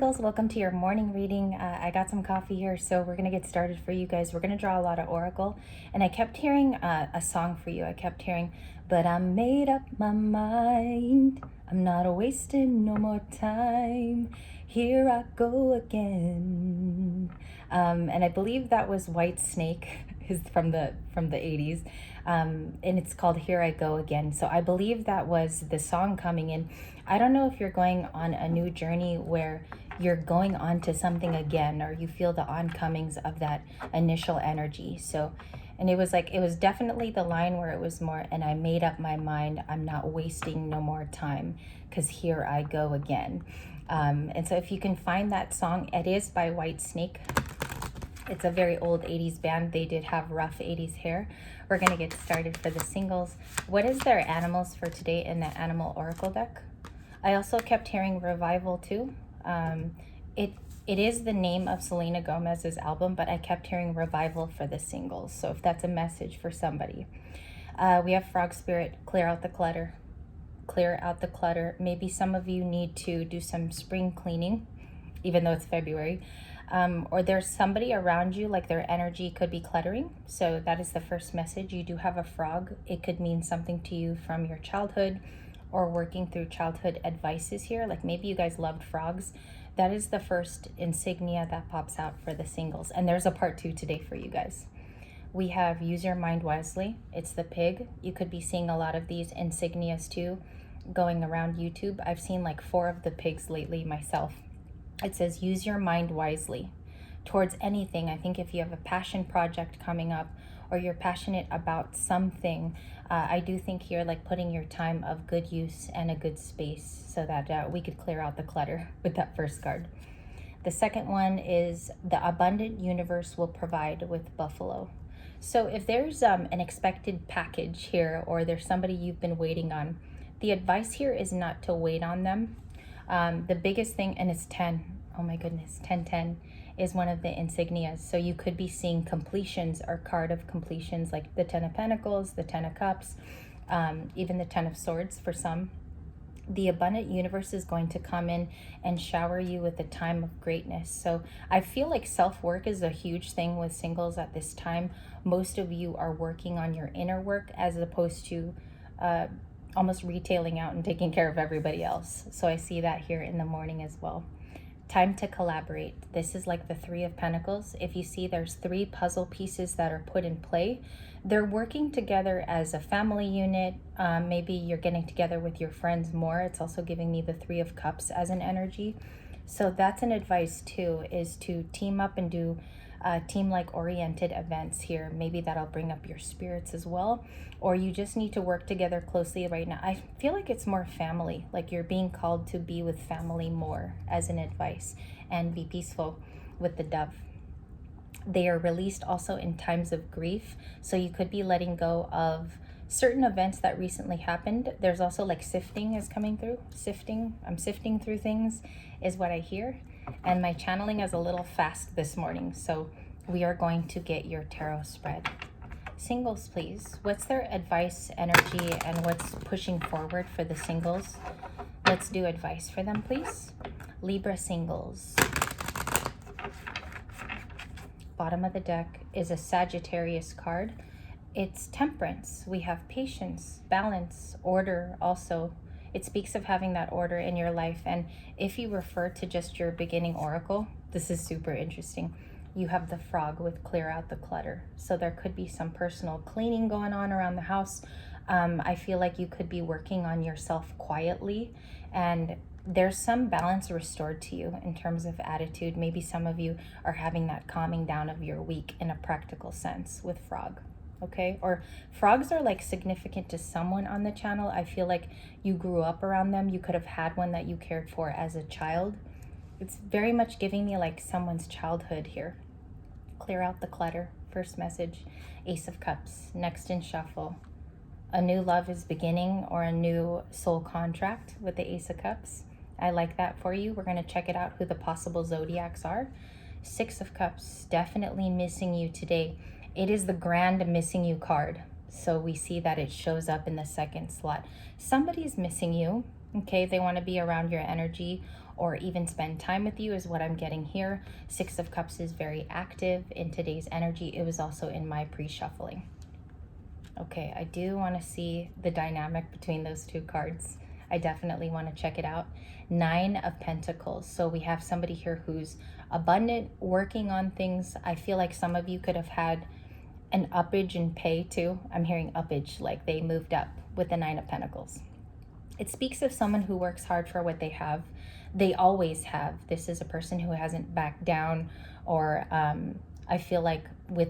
Welcome to your morning reading. I got some coffee here, so we're gonna get started for you guys. We're gonna draw a lot of oracle, and I kept hearing a song for you. I kept hearing, but I made up my mind. I'm not wasting no more time. Here I go again. And I believe that was White Snake, is from the 80s, and it's called Here I Go Again. So I believe that was the song coming in. I don't know if you're going on a new journey where you're going on to something again, or you feel the oncomings of that initial energy. So, and it was definitely the line where it was more, and I made up my mind, I'm not wasting no more time, because here I go again. And so if you can find that song, it is by White Snake. It's a very old 80s band. They did have rough 80s hair. We're going to get started for the singles. What is their animals for today in the Animal Oracle deck? I also kept hearing Revival too. It is the name of Selena Gomez's album, but I kept hearing Revival for the singles. So if that's a message for somebody. We have Frog Spirit, clear out the clutter. Clear out the clutter. Maybe some of you need to do some spring cleaning, even though it's February. Or there's somebody around you, like their energy could be cluttering. So that is the first message. You do have a frog. It could mean something to you from your childhood, or working through childhood advices here. Like maybe you guys loved frogs. That is the first insignia that pops out for the singles. And there's a part 2 today for you guys. We have Use Your Mind Wisely. It's the pig. You could be seeing a lot of these insignias too going around YouTube. I've seen like 4 of the pigs lately myself. It says use your mind wisely towards anything. I think if you have a passion project coming up, or you're passionate about something, I do think here like putting your time of good use and a good space, so that we could clear out the clutter with that first card. The second one is the abundant universe will provide with buffalo. So if there's an expected package here, or there's somebody you've been waiting on, the advice here is not to wait on them. The biggest thing, and it's 10. Oh my goodness, 1010 is one of the insignias. So you could be seeing completions, or card of completions, like the 10 of Pentacles, the 10 of Cups, even the 10 of Swords for some. The abundant universe is going to come in and shower you with a time of greatness. So I feel like self-work is a huge thing with singles at this time. Most of you are working on your inner work, as opposed to almost retailing out and taking care of everybody else. So I see that here in the morning as well. Time to collaborate. This is like the 3 of Pentacles. If you see, there's 3 puzzle pieces that are put in play. They're working together as a family unit. Maybe you're getting together with your friends more. It's also giving me the 3 of Cups as an energy. So that's an advice too, is to team up and do team-like oriented events here. Maybe that'll bring up your spirits as well. Or you just need to work together closely right now. I feel like it's more family, like you're being called to be with family more as an advice, and be peaceful with the dove. They are released also in times of grief. So you could be letting go of certain events that recently happened. There's also like sifting is coming through. I'm sifting through things is what I hear. And my channeling is a little fast this morning, so we are going to get your tarot spread. Singles, please. What's their advice, energy, and what's pushing forward for the singles? Let's do advice for them, please. Libra singles. Bottom of the deck is a Sagittarius card. It's temperance. We have patience, balance, order also. It speaks of having that order in your life. And if you refer to just your beginning oracle, this is super interesting. You have the frog with clear out the clutter. So there could be some personal cleaning going on around the house. I feel like you could be working on yourself quietly, and there's some balance restored to you in terms of attitude. Maybe some of you are having that calming down of your week in a practical sense with frog. Okay, or frogs are like significant to someone on the channel. I feel like you grew up around them. You could have had one that you cared for as a child. It's very much giving me like someone's childhood here. Clear out the clutter. First message. Ace of Cups. Next in shuffle. A new love is beginning, or a new soul contract with the Ace of Cups. I like that for you. We're going to check it out, who the possible zodiacs are. 6 of Cups. Definitely missing you today. It is the grand missing you card. So we see that it shows up in the second slot. Somebody's missing you. Okay, they want to be around your energy, or even spend time with you is what I'm getting here. Six of Cups is very active in today's energy. It was also in my pre-shuffling. Okay, I do want to see the dynamic between those two cards. I definitely want to check it out. Nine of Pentacles. So we have somebody here who's abundant, working on things. I feel like some of you could have had an uppage in pay too. I'm hearing uppage, like they moved up with the Nine of Pentacles. It speaks of someone who works hard for what they have. They always have. This is a person who hasn't backed down, or I feel like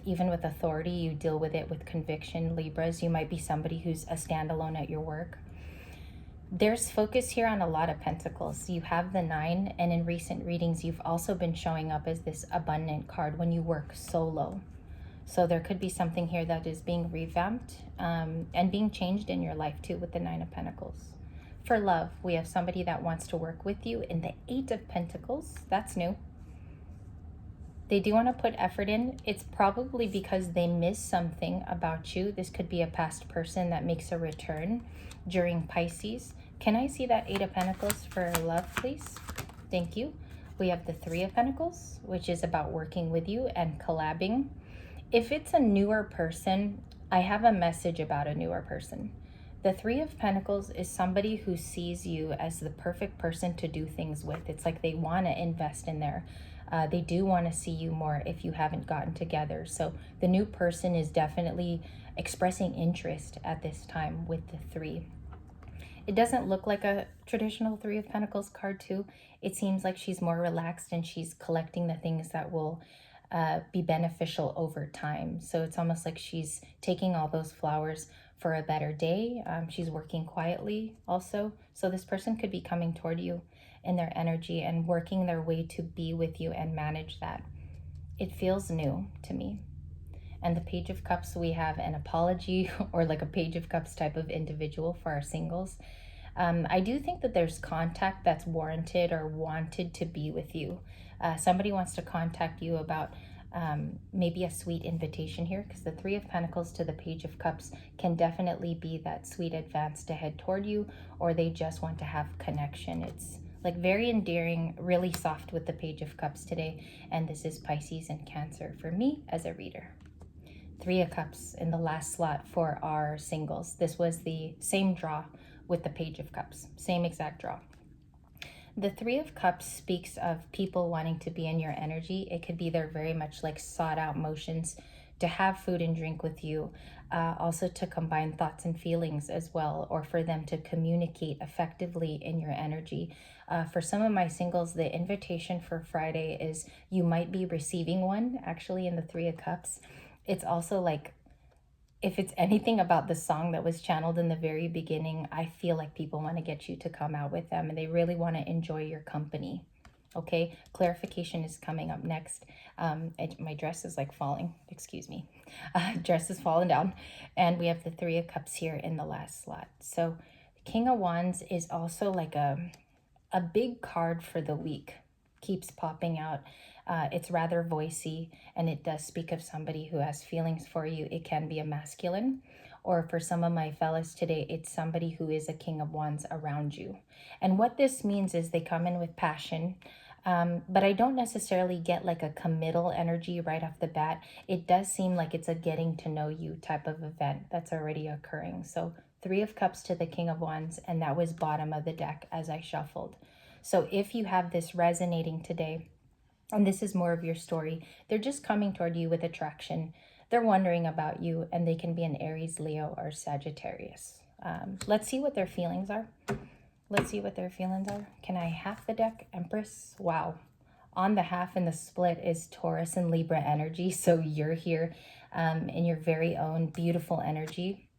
even with authority, you deal with it with conviction. Libras, you might be somebody who's a standalone at your work. There's focus here on a lot of pentacles. You have the nine, and in recent readings, you've also been showing up as this abundant card when you work solo. So there could be something here that is being revamped and being changed in your life too with the Nine of Pentacles. For love, we have somebody that wants to work with you in the Eight of Pentacles. That's new. They do want to put effort in. It's probably because they miss something about you. This could be a past person that makes a return during Pisces. Can I see that Eight of Pentacles for love, please? Thank you. We have the Three of Pentacles, which is about working with you and collabing. If it's a newer person, I have a message about a newer person. The Three of Pentacles is somebody who sees you as the perfect person to do things with. It's like they want to invest in there. They do want to see you more if you haven't gotten together. So the new person is definitely expressing interest at this time with the Three. It doesn't look like a traditional Three of Pentacles card too. It seems like she's more relaxed and she's collecting the things that will be beneficial over time. So it's almost like she's taking all those flowers for a better day. She's working quietly also. So this person could be coming toward you in their energy and working their way to be with you and manage that. It feels new to me. And the Page of Cups, we have an apology or like a Page of Cups type of individual for our singles. I do think that there's contact that's warranted or wanted to be with you. Somebody wants to contact you about maybe a sweet invitation here, because the Three of Pentacles to the Page of Cups can definitely be that sweet advance to head toward you, or they just want to have connection. It's like very endearing, really soft with the Page of Cups today. And this is Pisces and Cancer for me as a reader. Three of Cups in the last slot for our singles. This was the same draw with the Page of Cups, same exact draw. The Three of Cups speaks of people wanting to be in your energy. It could be they're very much like sought out motions to have food and drink with you, also to combine thoughts and feelings as well, or for them to communicate effectively in your energy. For some of my singles, the invitation for Friday is you might be receiving one actually in the Three of Cups. It's also like, if it's anything about the song that was channeled in the very beginning, I feel like people want to get you to come out with them and they really want to enjoy your company. Okay, clarification is coming up next. My dress is like falling, excuse me. Dress is falling down. And we have the Three of Cups here in the last slot. So the King of Wands is also like a big card for the week. Keeps popping out. It's rather voicey, and it does speak of somebody who has feelings for you. It can be a masculine, or for some of my fellas today, it's somebody who is a King of Wands around you. And what this means is they come in with passion, but I don't necessarily get like a committal energy right off the bat. It does seem like it's a getting to know you type of event that's already occurring. So Three of Cups to the King of Wands, and that was bottom of the deck as I shuffled. So if you have this resonating today, and this is more of your story, they're just coming toward you with attraction. They're wondering about you, and they can be an Aries, Leo, or Sagittarius. Let's see what their feelings are. Let's see what their feelings are. Can I half the deck? Empress? Wow. On the half and the split is Taurus and Libra energy. So you're here in your very own beautiful energy.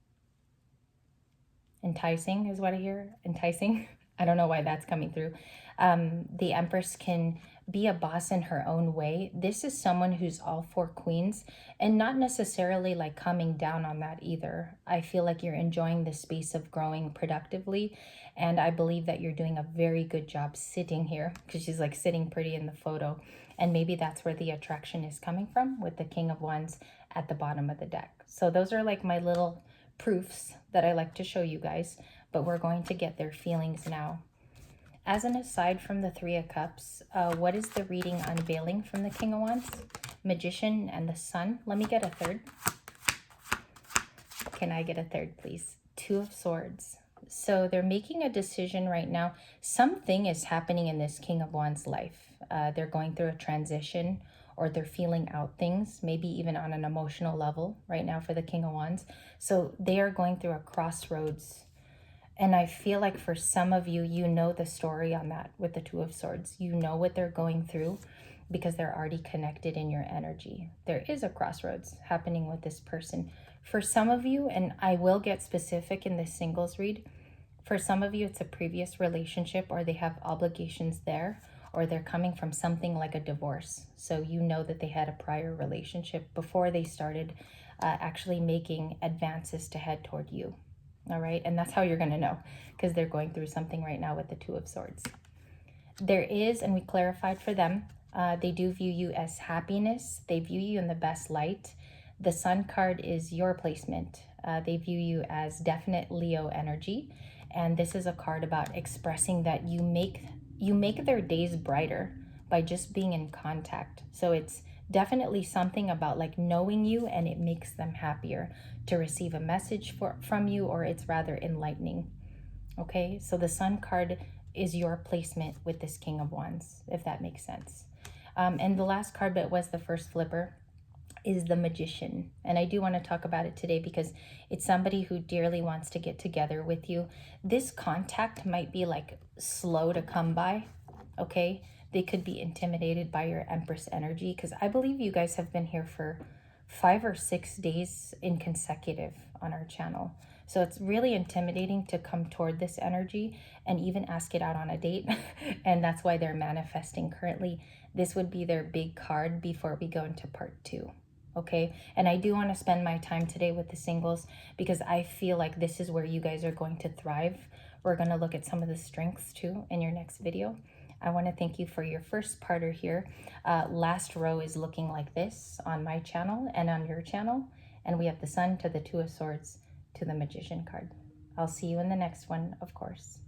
Enticing is what I hear. Enticing. I don't know why that's coming through. The Empress can be a boss in her own way. This is someone who's all four queens and not necessarily like coming down on that either. I feel like you're enjoying the space of growing productively. And I believe that you're doing a very good job sitting here, because she's like sitting pretty in the photo. And maybe that's where the attraction is coming from with the King of Wands at the bottom of the deck. So those are like my little proofs that I like to show you guys, but we're going to get their feelings now. As an aside from the Three of Cups, what is the reading unveiling from the King of Wands? Magician and the Sun. Let me get a third. Can I get a third, please? Two of Swords. So they're making a decision right now. Something is happening in this King of Wands life. They're going through a transition, or they're feeling out things, maybe even on an emotional level right now for the King of Wands. So they are going through a crossroads. And I feel like for some of you, you know the story on that with the Two of Swords. You know what they're going through because they're already connected in your energy. There is a crossroads happening with this person. For some of you, and I will get specific in this singles read, for some of you, it's a previous relationship, or they have obligations there, or they're coming from something like a divorce. So you know that they had a prior relationship before they started actually making advances to head toward you. All right. And that's how you're going to know, because they're going through something right now with the Two of Swords. There is, and we clarified for them, they do view you as happiness. They view you in the best light. The Sun card is your placement. They view you as definite Leo energy. And this is a card about expressing that you make their days brighter by just being in contact. So it's definitely something about like knowing you, and it makes them happier to receive a message from you, or it's rather enlightening. Okay, so the Sun card is your placement with this King of Wands, if that makes sense. And the last card, but was the first flipper, is the Magician. And I do want to talk about it today because it's somebody who dearly wants to get together with you. This contact might be like slow to come by, okay? They could be intimidated by your Empress energy, because I believe you guys have been here for 5 or 6 days in consecutive on our channel. So it's really intimidating to come toward this energy and even ask it out on a date. And that's why they're manifesting currently. This would be their big card before we go into part 2. Okay, and I do want to spend my time today with the singles because I feel like this is where you guys are going to thrive. We're going to look at some of the strengths too in your next video. I want to thank you for your first parter here. Last row is looking like this on my channel and on your channel. And we have the Sun to the Two of Swords to the Magician card. I'll see you in the next one, of course.